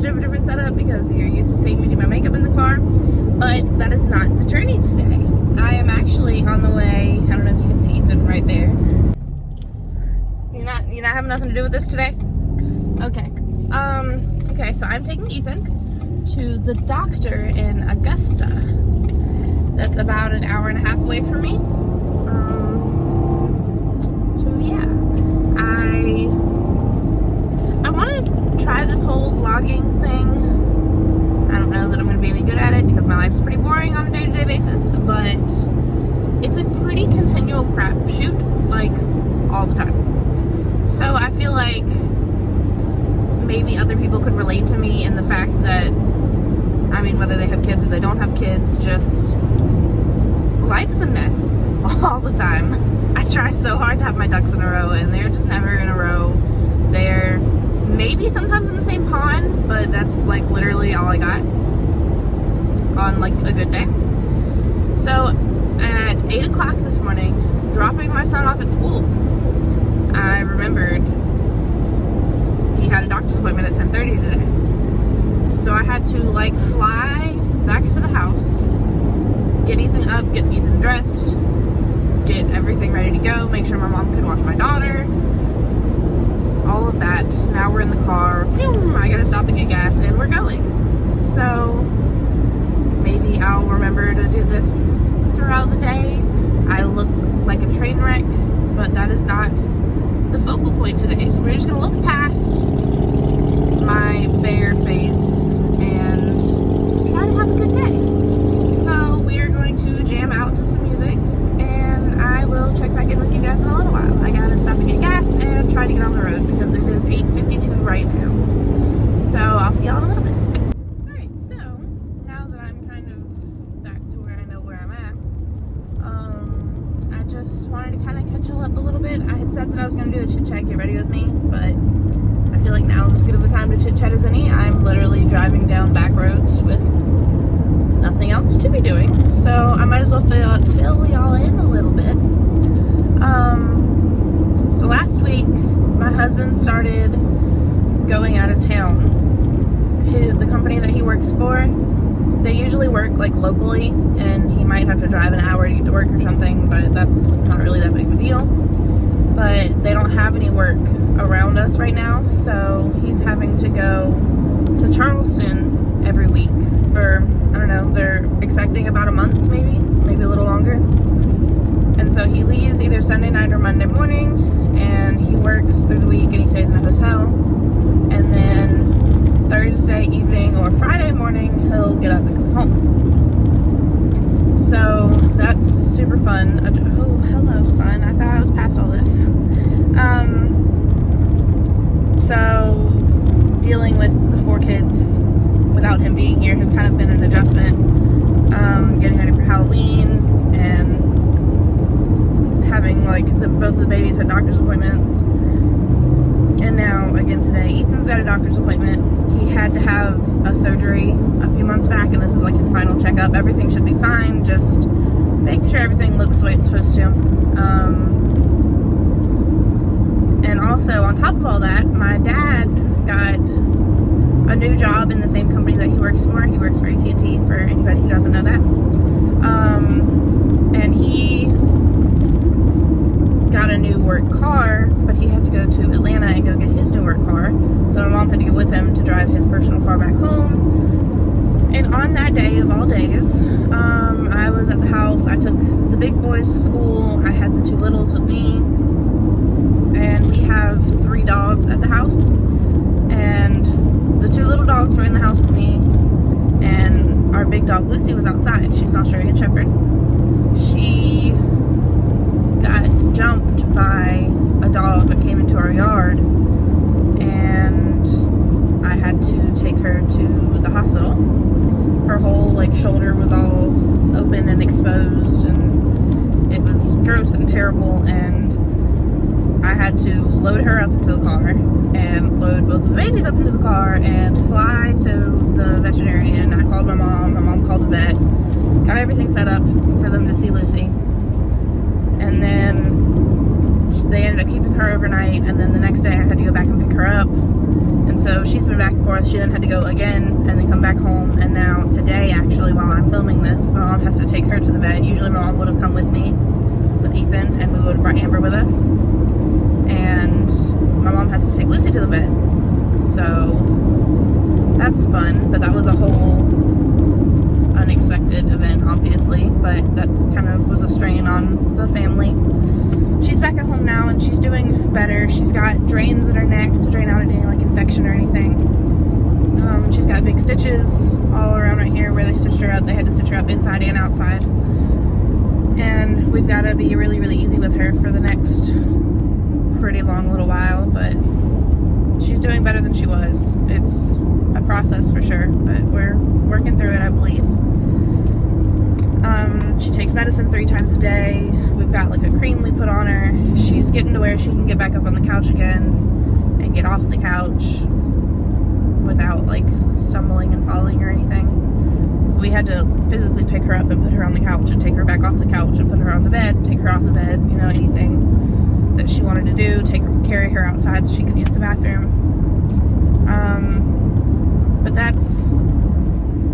much of a different setup because you're used to seeing me do my makeup in the car, but that is not the journey today. I am actually on the way. I don't know if you can see Ethan right there. You're not having nothing to do with this today? Okay. Okay, so I'm taking Ethan to the doctor in Augusta. That's about an hour and a half away from me. So yeah, I want to try this whole vlogging thing. I don't know that I'm going to be any good at it because my life's pretty boring on a day-to-day basis, but it's a pretty continual crapshoot, like, all the time. So I feel like maybe other people could relate to me in the fact that, I mean, whether they have kids or they don't have kids, just life is a mess all the time. I try so hard to have my ducks in a row, and they're just never in a row. They're maybe sometimes in the same pond, but that's like literally all I got on like a good day. So at 8 o'clock this morning, dropping my son off at school, I remembered he had a doctor's appointment at 10:30 today. So I had to like fly back to the house, get Ethan up, get Ethan dressed, get everything ready to go, make sure my mom could watch my daughter, all of that. Now we're in the car. I gotta stop and get gas, and we're going. So maybe I'll remember to do this throughout the day. I look like a train wreck, but that is not the focal point today. So we're just gonna look past my bare face and try to have a good day. So we are going to jam out to some music, and I will check back in with you guys in a little while. I gotta stop and get gas and try to get on the road because it is 8:52 right now. So I'll see y'all in a little bit. Alright, so now that I'm kind of back to where I know where I'm at, I just wanted to kind of catch y'all up a little bit. I had said that I was going to do a chit chat, get ready with me, but I feel like now is as good of a time to chit chat as any. I'm literally driving down back roads with nothing else to be doing, so I might as well fill y'all in a little bit. So last week my husband started going out of town. The company that he works for, they usually work like locally, and he might have to drive an hour to get to work or something, but that's not really that big of a deal. But they don't have any work around us right now, so he's having to go to Charleston every week for, I don't know, they're expecting about a month, maybe a little longer. And so he leaves either Sunday night or Monday morning, and he works through the week and he stays in a hotel. And then Thursday evening or Friday morning, he'll get up and come home. So that's super fun. Oh, hello, son. I thought I was past all this. So dealing with the 4 kids without him being here has kind of been an adjustment. Getting ready for Halloween and having like both of the babies had doctor's appointments. And now again today, Ethan's got a doctor's appointment. He had to have a surgery a few months back, and this is like his final checkup. Everything should be fine, just making sure everything looks the way it's supposed to. And also on top of all that, my dad got a new job in the same company that he works for. He works for AT&T, for anybody who doesn't know that. And he got a new work car, but he had to go to Atlanta and go get his new work car. So my mom had to go with him to drive his personal car back home. And on that day of all days, I was at the house. I took the big boys to school. I had the 2 littles with me. And we have 3 dogs at the house. And the 2 little dogs were in the house with me. And our big dog Lucy was outside. She's an Australian Shepherd. She got jumped by a dog that came into our yard, and I had to take her to the hospital. Her whole like shoulder was all open and exposed, and it was gross and terrible, and I had to load her up into the car and load both of the babies up into the car and fly to the veterinarian. I called my mom called the vet, got everything set up for them to see Lucy. And then they ended up keeping her overnight, and then the next day I had to go back and pick her up. And so she's been back and forth. She then had to go again and then come back home. And now today, actually, while I'm filming this, my mom has to take her to the vet. Usually my mom would have come with me, with Ethan, and we would have brought Amber with us. And my mom has to take Lucy to the vet. So that's fun, but that was a whole unexpected event, obviously, but that kind of was a strain on the family. She's back at home now and she's doing better. She's got drains in her neck to drain out any like infection or anything. She's got big stitches all around right here where they stitched her up. They had to stitch her up inside and outside. And we've got to be really, really easy with her for the next pretty long little while, but she's doing better than she was. It's a process for sure, but we're working through it, I believe. She takes medicine 3 times a day. We've got like a cream we put on her. She's getting to where she can get back up on the couch again and get off the couch without like stumbling and falling or anything. We had to physically pick her up and put her on the couch and take her back off the couch and put her on the bed, take her off the bed, you know, anything that she wanted to do, carry her outside so she could use the bathroom. But that's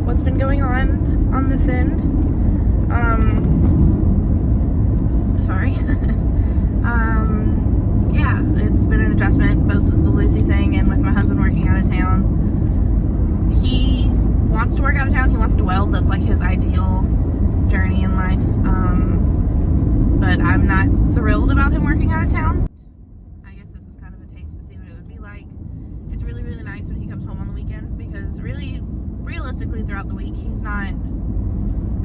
what's been going on this end. Sorry. Yeah, it's been an adjustment, both with the Lucy thing and with my husband working out of town. He wants to work out of town. He wants to weld. That's like his ideal journey in life. But I'm not thrilled about him working out of town. I guess this is kind of a taste to see what it would be like. It's really, really nice when he comes home on the weekend because really, realistically, throughout the week, he's not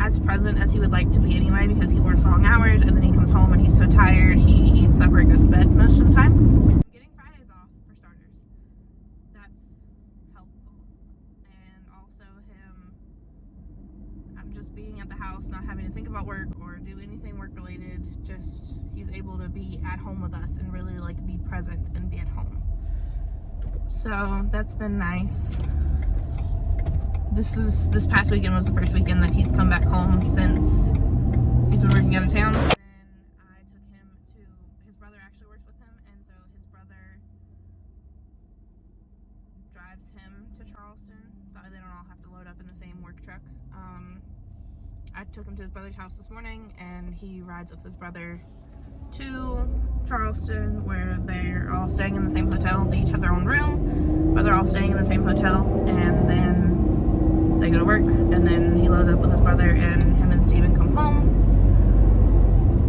as present as he would like to be anyway because he works long hours and then he comes home and he's so tired, he eats supper and goes to bed most of the time. I'm getting Fridays off for starters. That's helpful. And also him, I'm just being at the house, not having to think about work or do anything work related, just he's able to be at home with us and really like be present and be at home. So that's been nice. This past weekend was the first weekend that he's come back home since he's been working out of town. And I took him to, his brother actually works with him, and so his brother drives him to Charleston. So they don't all have to load up in the same work truck. I took him to his brother's house this morning, and he rides with his brother to Charleston, where they're all staying in the same hotel. They each have their own room, but they're all staying in the same hotel, and then they go to work, and then he loads up with his brother, and him and Steven come home,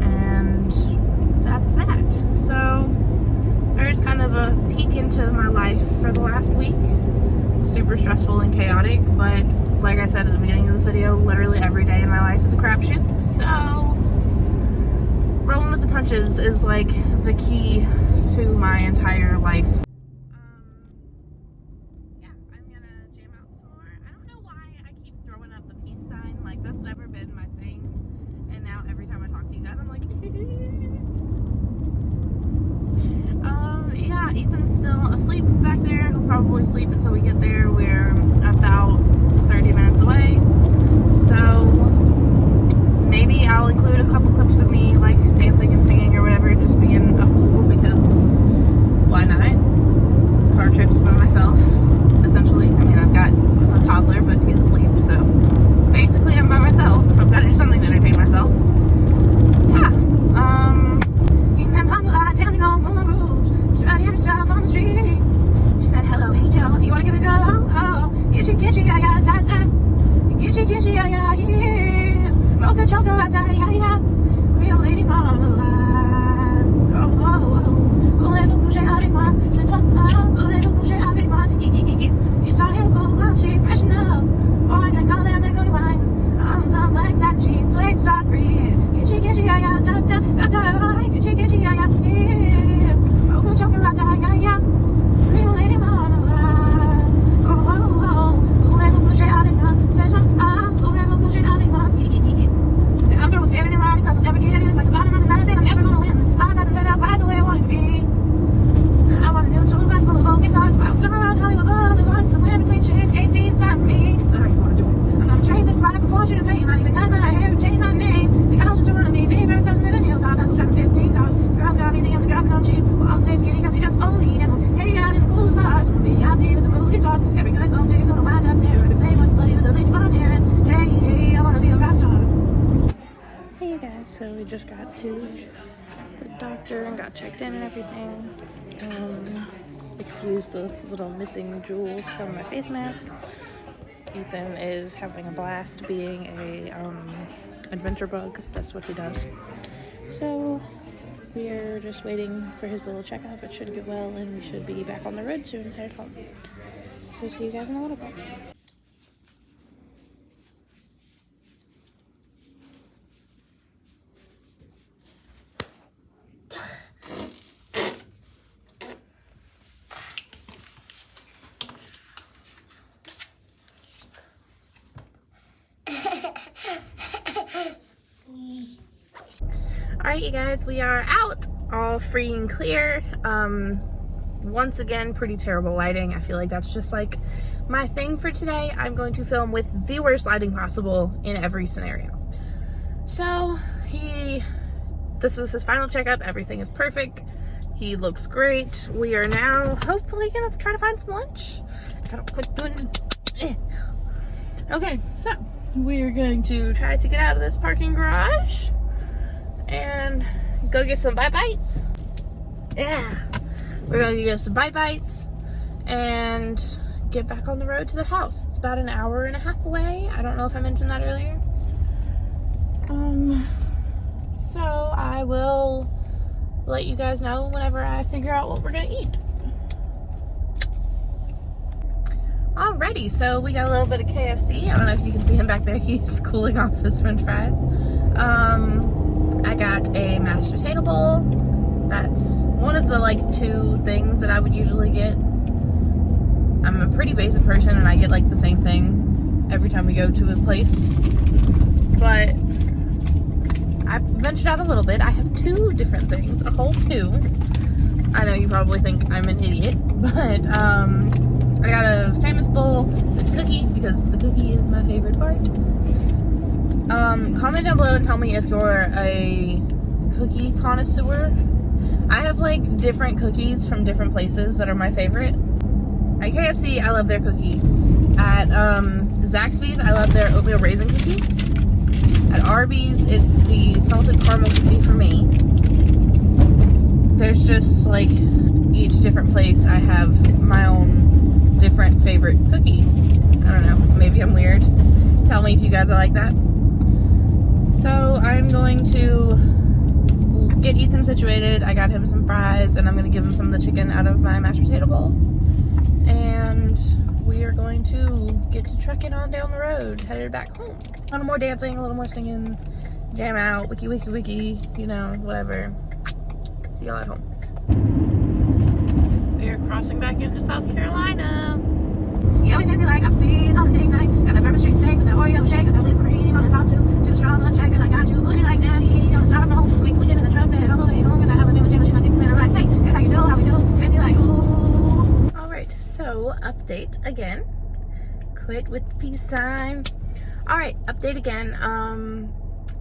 and that's that. So there's kind of a peek into my life for the last week. Super stressful and chaotic, but like I said at the beginning of this video, literally every day in my life is a crapshoot. So rolling with the punches is like the key to my entire life. Yeah, Ethan's still asleep back there. He'll probably sleep until we get there. We're about 30 minutes away. So maybe I'll include a couple clips of me like dancing and singing or whatever, just being a fool because why not? Car trips by myself, essentially. I mean, I've got a toddler, but he's asleep, so basically I'm by myself. I've got to do something to entertain myself. Yeah. Stuff on the street. She said, hello, hey Joe, you wanna give it a go? Oh, gitchy, yeah, yeah, da, da. Gitchy, yeah, yeah, yeah. Mocha chocolate, yeah, yeah. Real lady marmalade. Oh, oh, oh. Voulez-vous coucher avec moi? Ce soir, voulez-vous coucher avec moi? You started to go, well, she freshen up. Oh, I drank all that mango wine. I'm the black satin jeans, sweat, start breathing. Gitchy, yeah, yeah, da, da, da, da. Gitchy, yeah, yeah, yeah. Chocolate, yeah, yeah. Real lady marmalade. Oh, oh, oh. Voulez-vous coucher avec moi? Ce soir, voulez-vous coucher avec moi? I'm through standing in line because I'll never get in. It's like the bottom of the night, then I'm never gonna win. This life doesn't turn out right the way I want it to be. I want a new tour bus full of old guitars, bounced around Hollywood Boulevard, somewhere between shit and 18's time for me. So how you wanna do it? I'm gonna trade this life for fortune and fame. Might even cut my hair and change my name. The girls just wanna be big, and stars living hills. I'll hustle driving 15 cars. Girls got easy and the drugs gone cheap. Well, I'll stay skinny because we just won't eat. And we'll hang out in the coolest bars. We'll be out there. So we just got to the doctor and got checked in and everything. Excuse the little missing jewels from my face mask. Ethan is having a blast being a adventure bug. That's what he does. So we're just waiting for his little checkup. It should get well, and we should be back on the road soon, headed home. So see you guys in a little bit. Alright, you guys, we are out, all free and clear. Once again, pretty terrible lighting. I feel like that's just like my thing for today. I'm going to film with the worst lighting possible in every scenario. So this was his final checkup. Everything is perfect. He looks great. We are now hopefully gonna try to find some lunch. If I don't quit doing it. Okay, so we're going to try to get out of this parking garage and go get some bite bites. Yeah, we're gonna get some bite bites and get back on the road to the house. It's about an hour and a half away. I don't know if I mentioned that earlier. So I will let you guys know whenever I figure out what we're gonna eat. Alrighty, so we got a little bit of KFC. I don't know if you can see him back there. He's cooling off his french fries. I got a mashed potato bowl. That's one of the like 2 things that I would usually get. I'm a pretty basic person and I get like the same thing every time we go to a place. But I've ventured out a little bit. I have 2 different things, a whole 2. I know you probably think I'm an idiot, but I got a famous bowl with cookie because the cookie is my favorite part. Comment down below and tell me if you're a cookie connoisseur. I have like different cookies from different places that are my favorite. At KFC, I love their cookie. At Zaxby's, I love their oatmeal raisin cookie. At Arby's, it's the salted caramel cookie for me. There's just like each different place I have my own different favorite cookie. I don't know, maybe I'm weird. Tell me if you guys are like that. So I'm going to get Ethan situated. I got him some fries and I'm going to give him some of the chicken out of my mashed potato bowl. And we are going to get to trucking on down the road, headed back home. A little more dancing, a little more singing, jam out, wiki wiki wiki, you know, whatever. See y'all at home. We are crossing back into South Carolina. Yeah, we fancy like Applebee's on a date night. Got that bourbon street steak with that Oreo shake, got that whipped cream on the top too. 2 straws, 1 shaker, I got you. Bougie like Natty on the styrofoam. Sweet sweet in the truck bed all the way home. And I Alabama jam, but she not decent. And I'm like, hey, that's how you do, how we do. Fancy like ooh. Alright, so update again. Quit with the peace sign. Alright, update again.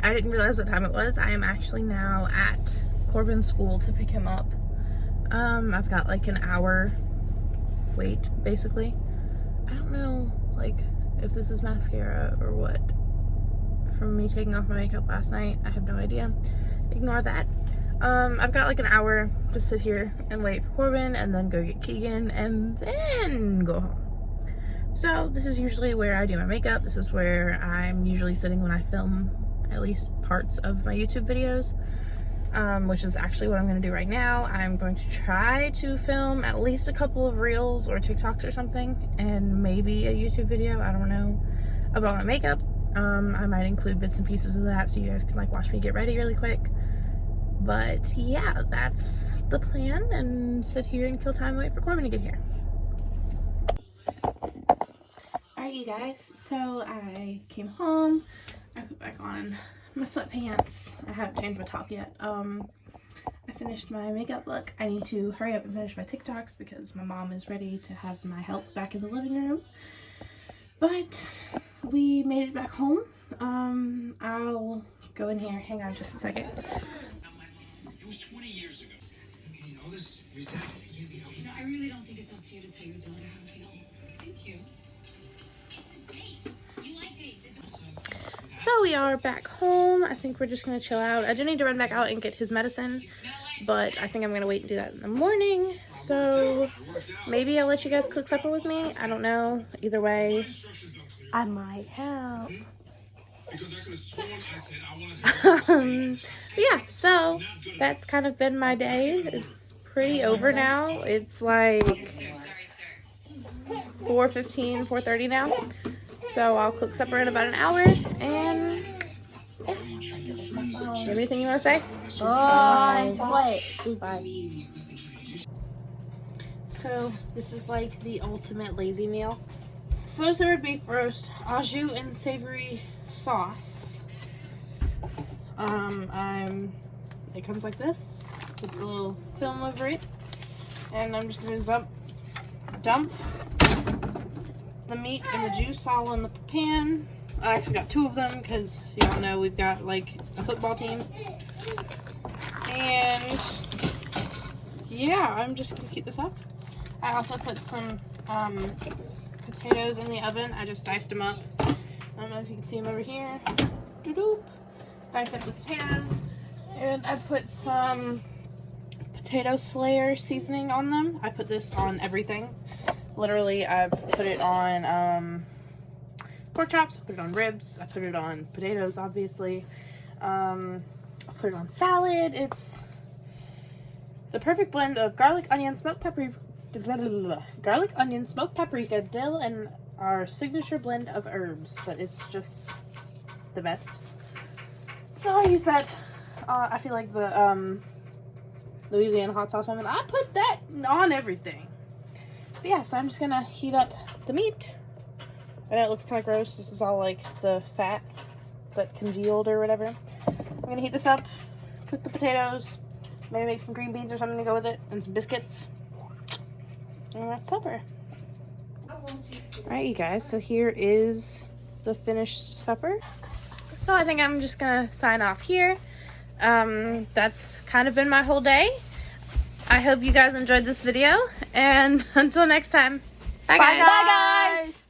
I didn't realize what time it was. I am actually now at Corbin's school to pick him up. I've got like an hour wait, basically. I don't know, like, if this is mascara or what. From me taking off my makeup last night, I have no idea. Ignore that. I've got like an hour to sit here and wait for Corbin and then go get Keegan and then go home. So this is usually where I do my makeup. This is where I'm usually sitting when I film at least parts of my YouTube videos. Which is actually what I'm going to do right now. I'm going to try to film at least a couple of reels or TikToks or something, and maybe a YouTube video, I don't know, about my makeup. I might include bits and pieces of that so you guys can like watch me get ready really quick. But yeah, that's the plan, and sit here and kill time and wait for Corbin to get here. Alright you guys, so I came home, I put back on my sweatpants. I haven't changed my top yet. I finished my makeup look. I need to hurry up and finish my TikToks because my mom is ready to have my help back in the living room. But we made it back home. I'll go in here. Hang on just a second. It was 20 years ago. You know this? No, I really don't think it's up to you to tell your daughter how to feel. Thank you. It's a date. You like dates. So we are back home. I think we're just gonna chill out. I do need to run back out and get his medicine, but I think I'm gonna wait and do that in the morning. So maybe I'll let you guys cook supper with me. I don't know. Either way, I might help. Yeah, so that's kind of been my day. It's pretty over now. It's like 4:15, 4:30 now. So I'll cook supper in about an hour, and yeah. You have anything you want to say? Bye. Bye. So this is like the ultimate lazy meal. Slow simmered beef roast, au jus and savory sauce. It comes like this with a little film over it, and I'm just gonna dump the meat and the juice all in the pan. I actually got 2 of them because y'all know we've got like a football team. And yeah, I'm just gonna keep this up. I also put some potatoes in the oven. I just diced them up. I don't know if you can see them over here. Doo-doo. Diced up the potatoes. And I put some potato slayer seasoning on them. I put this on everything. Literally, I've put it on pork chops, I put it on ribs, I put it on potatoes, obviously. I put it on salad. It's the perfect blend of garlic, onion, smoked paprika, dill, and our signature blend of herbs. But it's just the best. So I use that. I feel like the Louisiana hot sauce one. I put that on everything. But yeah, so I'm just gonna heat up the meat. I know it looks kind of gross. This is all like the fat that congealed or whatever. I'm gonna heat this up, cook the potatoes, maybe make some green beans or something to go with it, and some biscuits. And that's supper. Alright, you guys, so here is the finished supper. So I think I'm just gonna sign off here. That's kind of been my whole day. I hope you guys enjoyed this video, and until next time, bye guys. Bye guys.